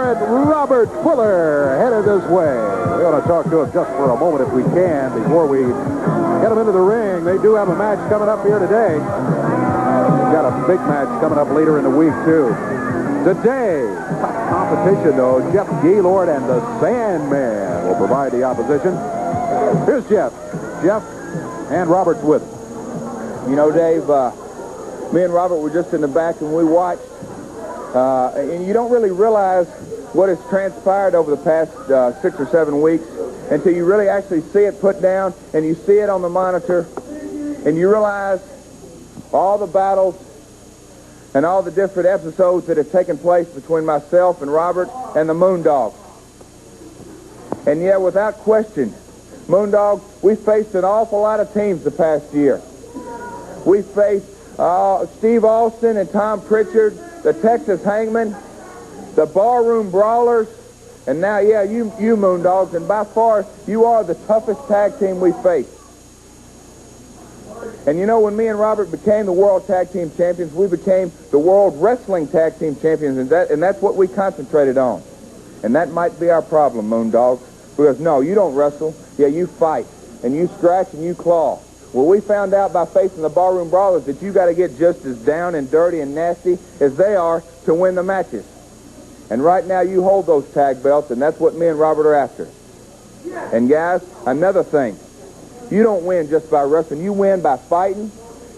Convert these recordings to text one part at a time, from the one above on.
Jarrett Robert Fuller headed this way. We want to talk to him just for a moment if we can before we get him into the ring. They do have a match coming up here today. We've got a big match coming up later in the week, too. Today, tough competition, though. Jeff Gaylord and the Sandman will provide the opposition. Here's Jeff. Jeff and Robert's with him. You know, Dave, me and Robert were just in the back and we watched. And you don't really realize what has transpired over the past 6 or 7 weeks until you really actually see it put down and you see it on the monitor and you realize all the battles and all the different episodes that have taken place between myself and Robert and the Moondogs. And yeah, without question, Moondogs, we faced an awful lot of teams the past year. We faced Steve Austin and Tom Pritchard, the Texas Hangman, the Barroom Brawlers, and now, yeah, you Moondogs, and by far, you are the toughest tag team we faced. And you know, when me and Robert became the World Tag Team Champions, we became the World Wrestling Tag Team Champions, and that's what we concentrated on. And that might be our problem, Moondogs, because no, you don't wrestle. Yeah, you fight, and you scratch, and you claw. Well, we found out by facing the Barroom Brawlers that you got to get just as down and dirty and nasty as they are to win the matches. And right now you hold those tag belts, and that's what me and Robert are after. And guys, another thing. You don't win just by wrestling. You win by fighting.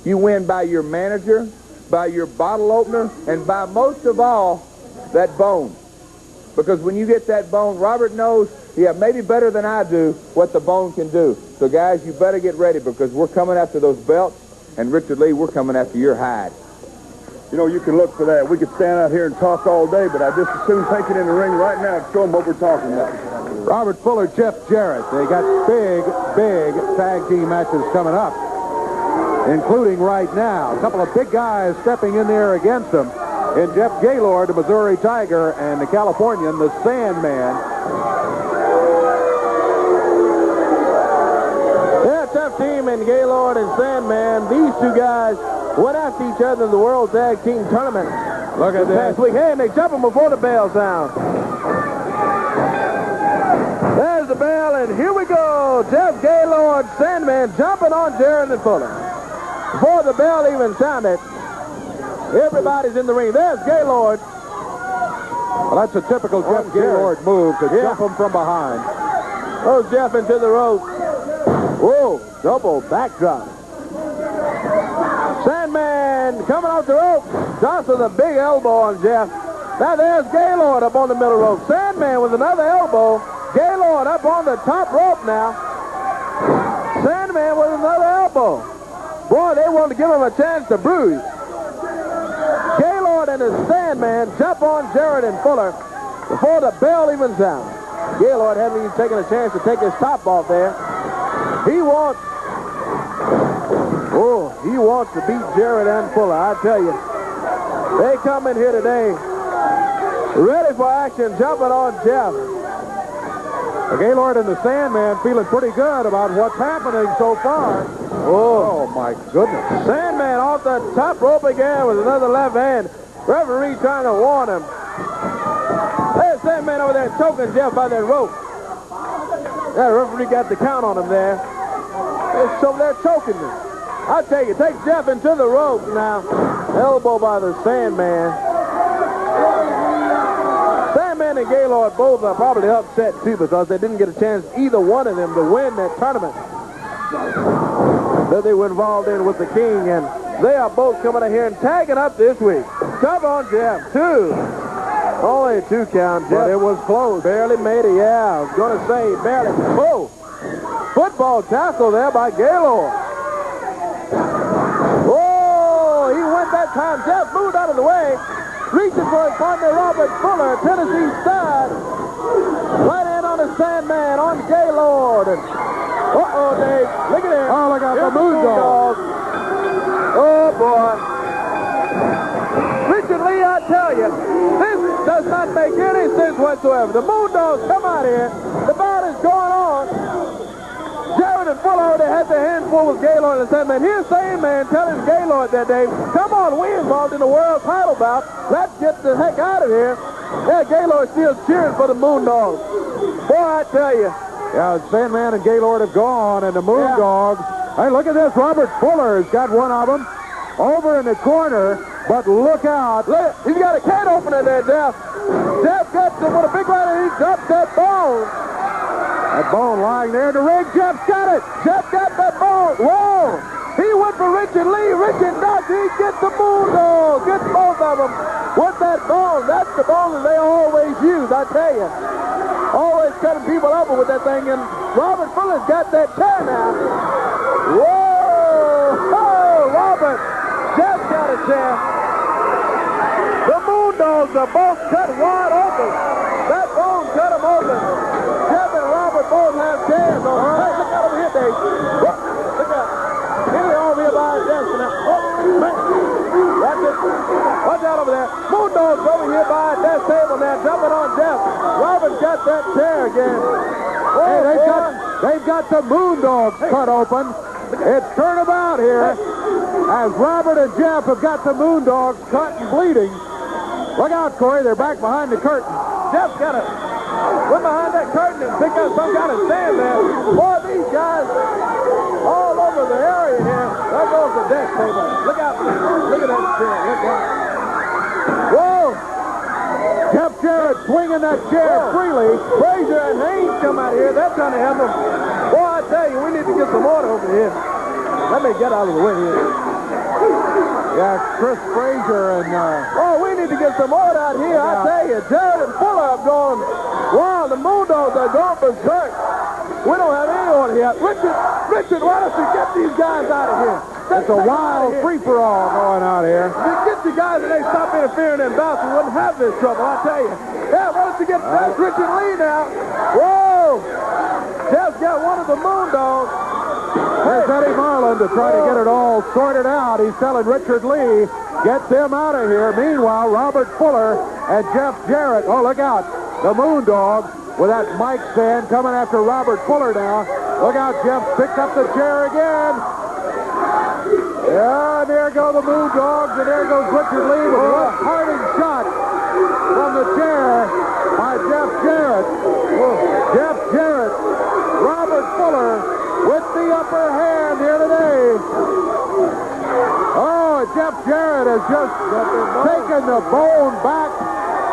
You win by your manager, by your bottle opener, and by, most of all, that bone. Because when you get that bone, Robert knows, yeah, maybe better than I do, what the bone can do. So, guys, you better get ready because we're coming after those belts, and Richard Lee, we're coming after your hide. You know, you can look for that. We could stand out here and talk all day, but I just as soon take it in the ring right now and show them what we're talking about. Robert Fuller, Jeff Jarrett. They got big tag team matches coming up, including right now. A couple of big guys stepping in there against them. In Jeff Gaylord, the Missouri Tiger, and the Californian, the Sandman. Yeah, tough team in Gaylord and Sandman. These two guys went after each other in the World Tag Team Tournament. Look at last week. Hey, and they jump them before the bell sound. There's the bell, and here we go. Jeff Gaylord, Sandman, jumping on Jarrett and Fuller. Before the bell even sounded, everybody's in the ring. There's Gaylord. Well, that's a typical Jeff Gaylord move to jump him from behind. Goes Jeff into the rope. Whoa, double backdrop. Sandman coming off the rope. Jostles a big elbow on Jeff. Now there's Gaylord up on the middle rope. Sandman with another elbow. Gaylord up on the top rope now. Sandman with another elbow. Boy, they want to give him a chance to bruise. Gaylord and his Sandman jump on Jarrett and Fuller before the bell even sounds. Gaylord hasn't even taken a chance to take his top off there. He wants to beat Jarrett and Fuller, I tell you. They come in here today ready for action, jumping on Jeff. Gaylord and the Sandman feeling pretty good about what's happening so far. Oh, my goodness. Sandman off the top rope again with another left hand. Referee trying to warn him. There's Sandman over there choking Jeff by that rope. That referee got the count on him there. It's over there choking him. I tell you, take Jeff into the rope now. Elbow by the Sandman. Sandman and Gaylord both are probably upset, too, because they didn't get a chance, either one of them, to win that tournament that they were involved in with the King, and they are both coming in here and tagging up this week. Come on, Jeff. 2. Only a 2 count, Jeff. But it was close. Barely made it, yeah. I was going to say, barely. Whoa. Football tackle there by Gaylord. Oh, he went that time. Jeff moved out of the way. Reaching for his partner, Robert Fuller, Tennessee side. Right in on the Sandman, on Gaylord. And, uh-oh, Dave. Look at him. Oh, look out for Moondogs. Oh, boy. Richard Lee, I tell you, this does not make any sense whatsoever. The Moondogs come out here. The battle's going on. Jarrett and Fuller, they had their hands full with Gaylord and Sandman. Here's Sandman telling Gaylord that day, come on, we involved in the world title bout. Let's get the heck out of here. Yeah, Gaylord still cheering for the Moondogs. Boy, I tell you. Yeah, Sandman and Gaylord have gone, and the Moondogs. Hey, look at this. Robert Fuller has got one of them over in the corner, but look out. Look, he's got a can opener there, Jeff. Jeff got the one, a big right, and he dropped that bone. That bone lying there in the ring. Jeff's got it. Jeff got that bone. Whoa! He went for Richard Lee. Richard knocked. He gets the Moondog. Gets both of them with that bone. That's the bone that they always use, I tell you. Always cutting people up with that thing. And Robert Fuller's got that chair now. Whoa! Oh, Robert. Jeff got a chair. The Moondogs are both cut wide open. That bone cut them open. Jeff and Robert both have chairs on. Hey, look out over here, Dave. Look out. Get it over here by his desk now. Oh, man. Watch it. Watch out over there. Moondogs over here by his desk table now, jumping on Jeff. Robert's got that chair again. Oh, Hey, they've got the Moondogs cut open. It's turnabout here as Robert and Jeff have got the Moondogs cut and bleeding. Look out, Corey. They're back behind the curtain. Jeff's got to went behind that curtain and pick up some kind of stand there. Boy, these guys all over the area here. There goes the desk table. Look out. Look at that chair. Look out. Whoa. Jeff Jarrett swinging that chair freely. Frazier and Haynes come out here. They're trying to help him. Boy, I tell you, we need to get some order over here. Let me get out of the way here. Yeah, Chris Frazier and... Oh, we need to get some order out here. I tell you, Jarrett and Fuller have gone wild. The Moondogs are gone berserk. We don't have any order here. Richard, why don't you get these guys out of here? It's a wild free-for-all going out here. Get you guys and they stop interfering and bouncing. We wouldn't have this trouble, I tell you. Yeah, why don't you get that's Richard Lee now? Whoa! Jeff's got one of the Moondogs. There's Eddie Marlin to try to get it all sorted out. He's telling Richard Lee, get them out of here. Meanwhile, Robert Fuller and Jeff Jarrett. Oh, look out. The Moondogs with that mic stand coming after Robert Fuller now. Look out, Jeff picked up the chair again. Yeah, and there go the Moondogs, and there goes Richard Lee with one parting shot from the chair by Jeff Jarrett. Jeff Jarrett, Robert Fuller with the upper hand here today. Oh, Jeff Jarrett has just taken the bone back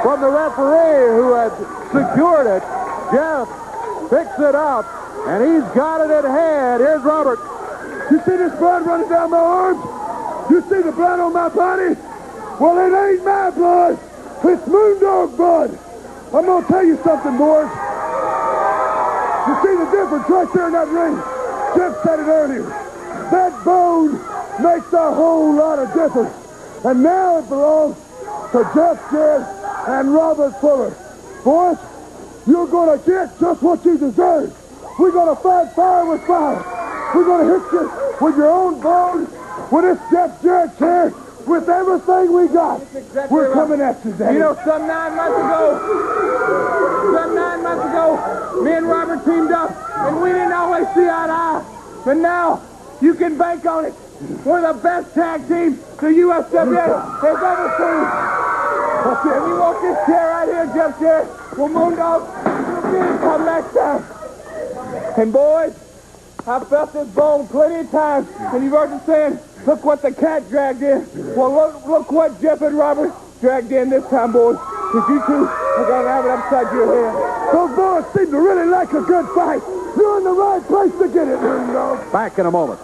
from the referee who had secured it. Jeff picks it up, and he's got it at hand. Here's Robert. You see this blood running down my arms? You see the blood on my body? Well, it ain't my blood. It's Moondog blood. I'm going to tell you something, boys. You see the difference right there in that ring? Jeff said it earlier. That bone makes a whole lot of difference. And now it belongs to Jeff Jarrett and Robert Fuller. Boys, you're going to get just what you deserve. We're going to fight fire with fire. We're going to hit you with your own bone, with this Jeff Jarrett chair, with everything we got. Exactly We're right. coming at you, Daddy. You know, some 9 months ago, me and Robert teamed up, and we didn't always see eye to eye. But now, you can bank on it. We're the best tag team the USWA has ever seen. And you want this chair right here, Jeff Jarrett? Well, Moondog, you'll come next time. And boys, I felt this bone plenty of times, and you've heard them saying, look what the cat dragged in. Well, look what Jeff and Robert dragged in this time, boys. Because you two are going to have it upside your head. Those boys seem to really like a good fight. You're in the right place to get it, Moondog. Back in a moment.